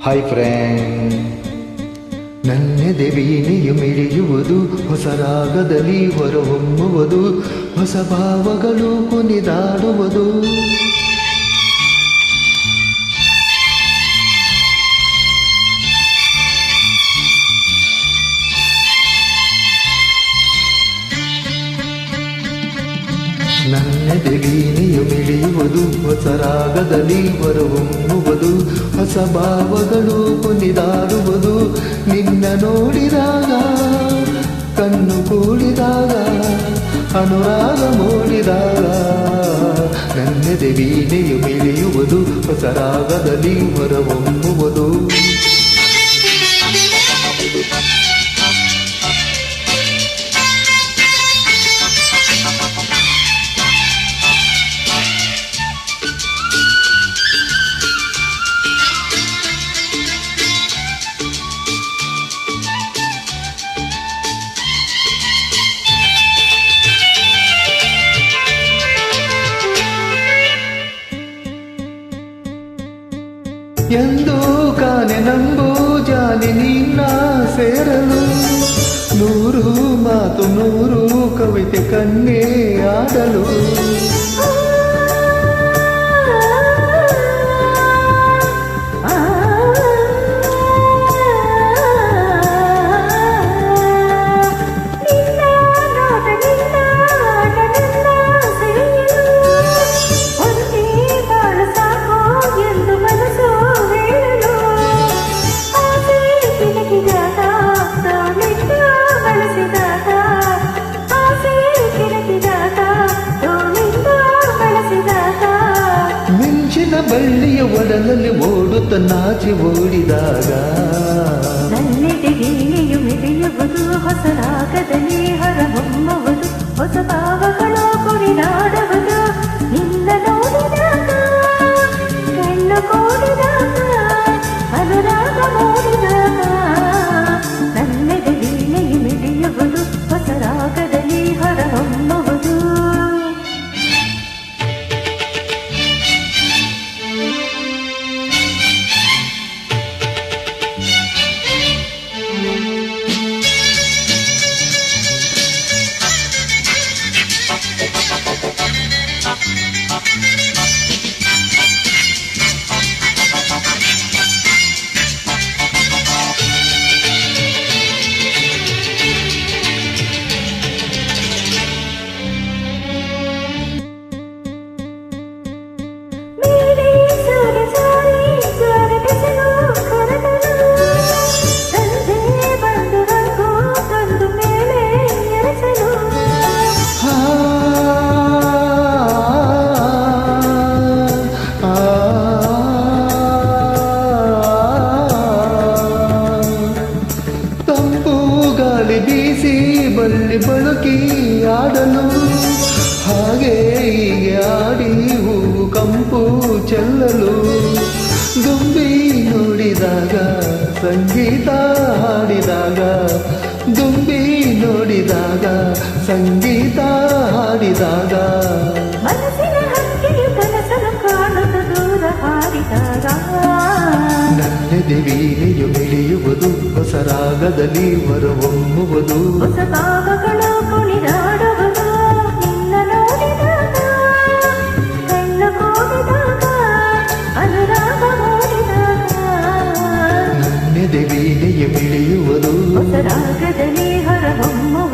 Hi friend, ನನ್ನೆದೆ ವೀಣೆಯು ಮಿಡಿಯುವುದು, ಹೊಸ ರಾಗದಲ್ಲಿ ಹೊರಹೊಮ್ಮುವುದು, ಹೊಸ ಭಾವಗಳು ಕುಣಿದಾಡುವುದು. ನನ್ನೆದೆ ವೀಣೆಯು ಮಿಡಿಯುವುದು, ಹೊಸ ರಾಗದಲ್ಲಿ ಹೊರಹೊಮ್ಮುವುದು, ಹೊಸ ಭಾವಗಳು ಕುಣಿದಾಡುವುದು. ನಿನ್ನ ನೋಡಿದಾಗ, ಕಣ್ಣು ಕೂಡಿದಾಗ, ಅನುರಾಗ ಮೂಡಿದಾಗ, ನನ್ನೆದೆ ವೀಣೆಯು ಮಿಡಿಯುವುದು, ಹೊಸ ರಾಗದಲ್ಲಿ ಹೊರಹೊಮ್ಮುವುದು. ಎಂದು ಕಾನೆ ನಂಬು ಜಾಲಿ ನಿನ್ನ ಸೇರಲು, ನೂರು ಮಾತು ನೂರು ಕವಿತೆ ಕಣ್ಣೇ ಆಡಲು. ಬಳ್ಳಿಯ ಒಡಲಲ್ಲಿ ಓಡುತ್ತ ನಾಚಿ ಓಡಿದಾಗ, ನನ್ನೆದೆ ವೀಣೆಯು ಮಿಡಿಯುವುದು, ಹೊಸ ರಾಗದಲ್ಲಿ ಹೊರಹೊಮ್ಮುವುದು, ಹೊಸ ಭಾವಗಳು ಕುಣಿದಾಡುವುದು. ನಿನ್ನ ನೋಡಿದಾಗ, ಕಣ್ಣು ಕೂಡಿದಾಗ, ಅನುರಾಗ ಮೂಡಿದಾಗ, ನನ್ನೆದೆ ವೀಣೆಯು ಮಿಡಿಯುವುದು, ಹೊಸ ರಾಗದಲ್ಲಿ ಹೊರಹೊಮ್ಮುವುದು. ಬೀಸಿ ಬಳ್ಳಿ ಬಳುಕಿ ಆಡಲು, ಹಾಗೆ ಹೀಗೆ ಆಡಿ ಹೂವು ಕಂಪು ಚೆಲ್ಲಲು. ದುಂಬಿ ನೋಡಿದಾಗ, ಸಂಗೀತ ಹಾಡಿದಾಗ, ದುಂಬಿ ನೋಡಿದಾಗ, ಸಂಗೀತ ಹಾಡಿದಾಗ, ಮನಸ್ಸಿನ ಹಕ್ಕಿಯು ಕನಸನ್ನು ಕಾಣಲು ದೂರ ಹಾಡಿದಾಗ, ನನ್ನೆದೆ ವೀಣೆಯು ಮಿಡಿಯುವುದು, ಹೊಸ ರಾಗದಲ್ಲಿ ಹೊರಹೊಮ್ಮುವುದು, ಹೊಸ ಭಾವಗಳು ಕುಣಿದಾಡುವುದು. ನಿನ್ನ ನೋಡಿದಾಗ, ಕಣ್ಣು ಕೂಡಿದಾಗ, ಅನುರಾಗ ಮೂಡಿದಾಗ, ನನ್ನೆದೆ ವೀಣೆಯು ಮಿಡಿಯುವುದು, ಹೊಸ ರಾಗದಲ್ಲಿ ಹೊರಹೊಮ್ಮುವುದು.